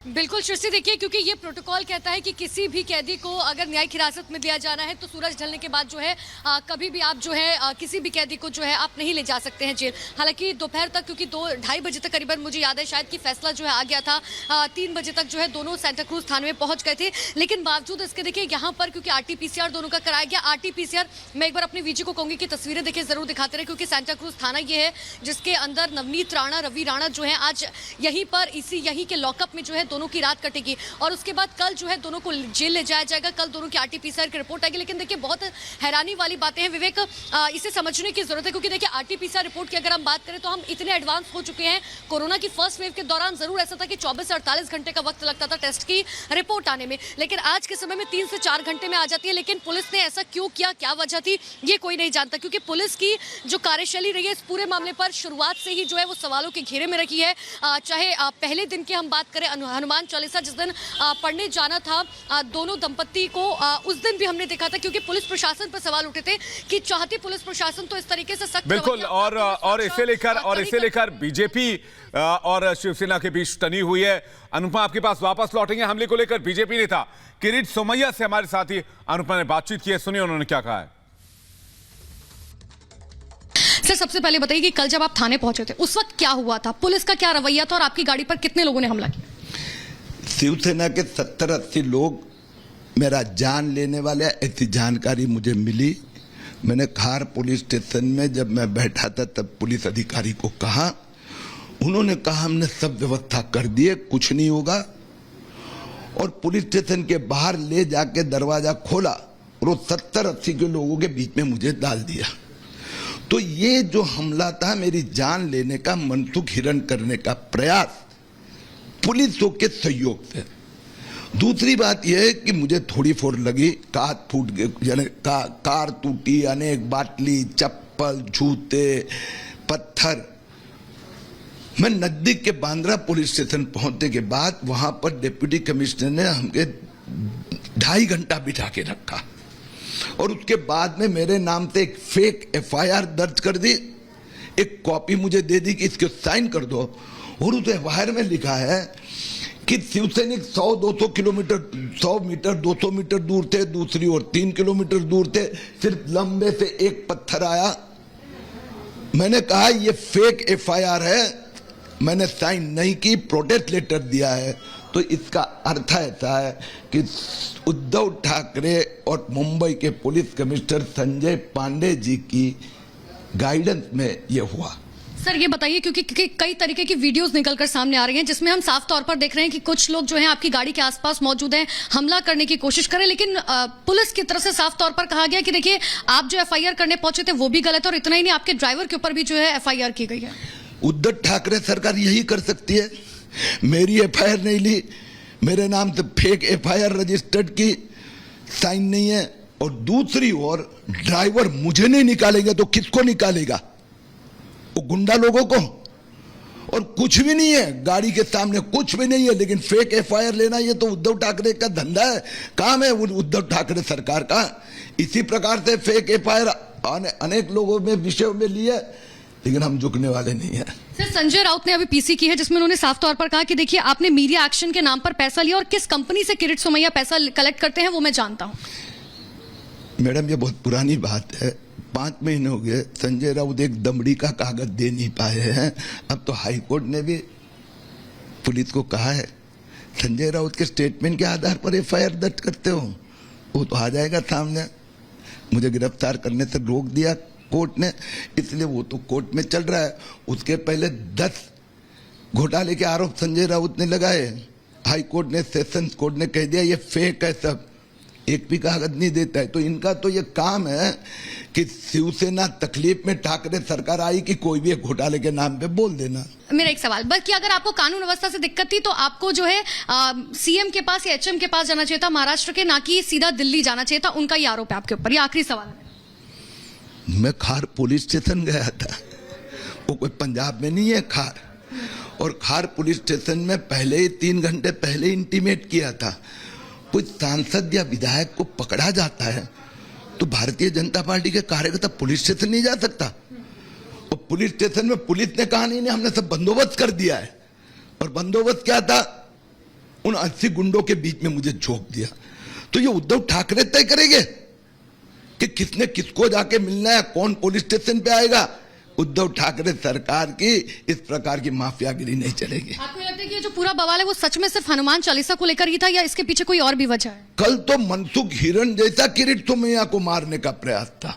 बिल्कुल सृष्टि, देखिए क्योंकि ये प्रोटोकॉल कहता है कि किसी भी कैदी को अगर न्यायिक हिरासत में दिया जाना है तो सूरज ढलने के बाद जो है कभी भी आप जो है किसी भी कैदी को जो है आप नहीं ले जा सकते हैं जेल। हालांकि दोपहर तक, क्योंकि 2-2:30 बजे तक करीबन मुझे याद है शायद कि फैसला जो है आ गया था, 3 बजे तक जो है दोनों सेंटा क्रूज थाने में पहुंच गए थे। लेकिन बावजूद इसके देखिए यहाँ पर क्योंकि RT-PCR दोनों का कराया गया। RT-PCR मैं एक बार अपने वीजी को कहूंगी कि तस्वीरें देखिए जरूर दिखाते रहे, क्योंकि सेंटा क्रूज थाना ये है जिसके अंदर नवनीत राणा, रवि राणा जो है आज यहीं पर यहीं के लॉकअप में जो है दोनों की रात कटेगी और उसके बाद कल जो है दोनों को जेल ले जाया जाएगा। कल दोनों की RT-PCR की रिपोर्ट आएगी। लेकिन देखिए बहुत हैरानी वाली बातें हैं विवेक, इसे समझने की जरूरत है, क्योंकि देखिए RT-PCR रिपोर्ट की अगर हम बात करें तो हम इतने एडवांस हो चुके हैं। कोरोना की फर्स्ट वेव के दौरान जरूर ऐसा था कि 24 से 48 घंटे का वक्त लगता था टेस्ट की रिपोर्ट आने में, लेकिन आज के समय में 3 से 4 घंटे में आ जाती है। लेकिन पुलिस ने ऐसा क्यों किया, क्या वजह थी, ये कोई नहीं जानता, क्योंकि पुलिस की जो कार्यशैली रही है इस पूरे मामले पर शुरुआत से ही जो है वो सवालों के घेरे में रखी है। चाहे पहले दिन की हम बात करें, हनुमान चालीसा जिस दिन पढ़ने जाना था दोनों दंपत्ति को, उस दिन भी हमने देखा था, क्योंकि पुलिस प्रशासन पर सवाल उठे थे कि चाहती पुलिस प्रशासन तो इस तरीके से सख्त बिल्कुल। और इसे लेकर बीजेपी और शिवसेना के बीच तनी हुई है। अनुपमा, आपके पास वापस लौटेंगे। हमले को लेकर बीजेपी नेता किरीट सोमैया से हमारे साथी अनुपमा ने बातचीत की है, सुनिए उन्होंने क्या कहा है। सर, सबसे पहले बताइए कि कल जब आप थाने पहुंचे थे उस वक्त क्या हुआ था, पुलिस का क्या रवैया था और आपकी गाड़ी पर कितने लोगों ने हमला किया? शिवसेना के 70-80 लोग मेरा जान लेने वाले, ऐसी जानकारी मुझे मिली। मैंने खार पुलिस स्टेशन में जब मैं बैठा था तब पुलिस अधिकारी को कहा, उन्होंने कहा हमने सब व्यवस्था कर दी है, कुछ नहीं होगा। और पुलिस स्टेशन के बाहर ले जाके दरवाजा खोला और वो 70-80 के लोगों के बीच में मुझे डाल दिया। तो ये जो हमला था मेरी जान लेने का, मनसुख हिरण करने का प्रयास पुलिसों के सहयोग से। दूसरी बात यह है कि मुझे थोड़ी फोड़ लगी, कांच फूट गए, यानी कार टूटी, अनेक बाटली, चप्पल, जूते, पत्थर। मैं नजदीक के बांद्रा पुलिस स्टेशन पहुंचने के बाद वहां पर डिप्टी कमिश्नर ने हमके 2.5 घंटा बिठा के रखा और उसके बाद में मेरे नाम से एक फेक FIR दर्ज कर दी, एक कॉपी मुझे दे दी कि इसके साइन कर दो। और उस FIR में लिखा है कि शिवसैनिक 100-200 किलोमीटर, 100 मीटर 200 मीटर दूर थे, दूसरी ओर 3 किलोमीटर दूर थे, सिर्फ लंबे से एक पत्थर आया। मैंने कहा ये फेक FIR है, मैंने साइन नहीं की, प्रोटेस्ट लेटर दिया है। तो इसका अर्थ ऐसा है कि उद्धव ठाकरे और मुंबई के पुलिस कमिश्नर संजय पांडे जी की गाइडेंस में यह हुआ। सर ये बताइए, क्योंकि कई तरीके की वीडियोस निकलकर सामने आ रही हैं जिसमें हम साफ तौर पर देख रहे हैं कि कुछ लोग जो हैं आपकी गाड़ी के आसपास मौजूद हैं, हमला करने की कोशिश करें, लेकिन पुलिस की तरफ से साफ तौर पर कहा गया कि देखिए आप जो FIR करने पहुंचे थे वो भी गलत है और इतना ही नहीं, आपके ड्राइवर के ऊपर भी जो है FIR की गई है। उद्धव ठाकरे सरकार यही कर सकती है। मेरी FIR नहीं ली, मेरे नाम से फेक FIR रजिस्टर्ड की, साइन नहीं है। और दूसरी ओर ड्राइवर मुझे नहीं निकालेंगे तो किसको निकालेगा? वो गुंडा लोगों को। और कुछ भी नहीं है गाड़ी के सामने, कुछ भी नहीं है, लेकिन फेक FIR लेना ये तो उद्धव ठाकरे का धंधा है, काम है उद्धव ठाकरे सरकार का। इसी प्रकार से फेक FIR अनेक लोगों में विषयों में लिए, लेकिन हम झुकने वाले नहीं है। सर, संजय राउत ने अभी PC की है जिसमें उन्होंने साफ तौर पर कहा कि देखिए आपने मीडिया एक्शन के नाम पर पैसा लिया और किस कंपनी से किरीट सोमैया पैसा कलेक्ट करते हैं वो मैं जानता हूं। मैडम ये बहुत पुरानी बात है, 5 महीने हो गए, संजय राउत एक दमड़ी का कागज दे नहीं पाए हैं। अब तो हाईकोर्ट ने भी पुलिस को कहा है संजय राउत के स्टेटमेंट के आधार पर FIR दर्ज करते हो, वो तो आ जाएगा सामने। मुझे गिरफ्तार करने से रोक दिया कोर्ट ने, इसलिए वो तो कोर्ट में चल रहा है। उसके पहले 10 घोटाले के आरोप संजय राउत ने लगाए। हाई कोर्ट ने, सेशंस कोर्ट ने कह दिया ये फेक है, सब एक भी कागज नहीं देता है। तो इनका तो ये काम है कि शिवसेना तकलीफ में, ठाकरे सरकार आई कि कोई भी एक घोटाले के नाम पे बोल देना। मेरा एक सवाल, बल्कि अगर आपको कानून व्यवस्था से दिक्कत थी तो आपको जो है CM के पास या HM के पास जाना चाहिए था, महाराष्ट्र के, ना कि सीधा दिल्ली जाना चाहिए था। उनका ये आरोप है आपके ऊपर। ये आखिरी सवाल है। मैं खार पुलिस स्टेशन गया था, वो कोई पंजाब में नहीं है खार। और खार पुलिस स्टेशन में पहले ही 3 घंटे पहले इंटीमेट किया था। कोई सांसद या विधायक को पकड़ा जाता है तो भारतीय जनता पार्टी के कार्यकर्ता पुलिस स्टेशन नहीं जा सकता। और पुलिस स्टेशन में पुलिस ने कहा नहीं, हमने सब बंदोबस्त कर दिया है। और बंदोबस्त क्या था? उन 80 गुंडों के बीच में मुझे झोंक दिया। तो ये उद्धव ठाकरे तय करेंगे कि किसने किसको जाके मिलना है, कौन पुलिस स्टेशन पे आएगा। उद्धव ठाकरे सरकार की इस प्रकार की माफियागिरी नहीं चलेगी। आपको लगता है कि ये जो पूरा बवाल है वो सच में सिर्फ हनुमान चालीसा को लेकर ही था या इसके पीछे कोई और भी वजह है? कल तो मनसुख हिरण जैसा किरीट सोमैया को मारने का प्रयास था।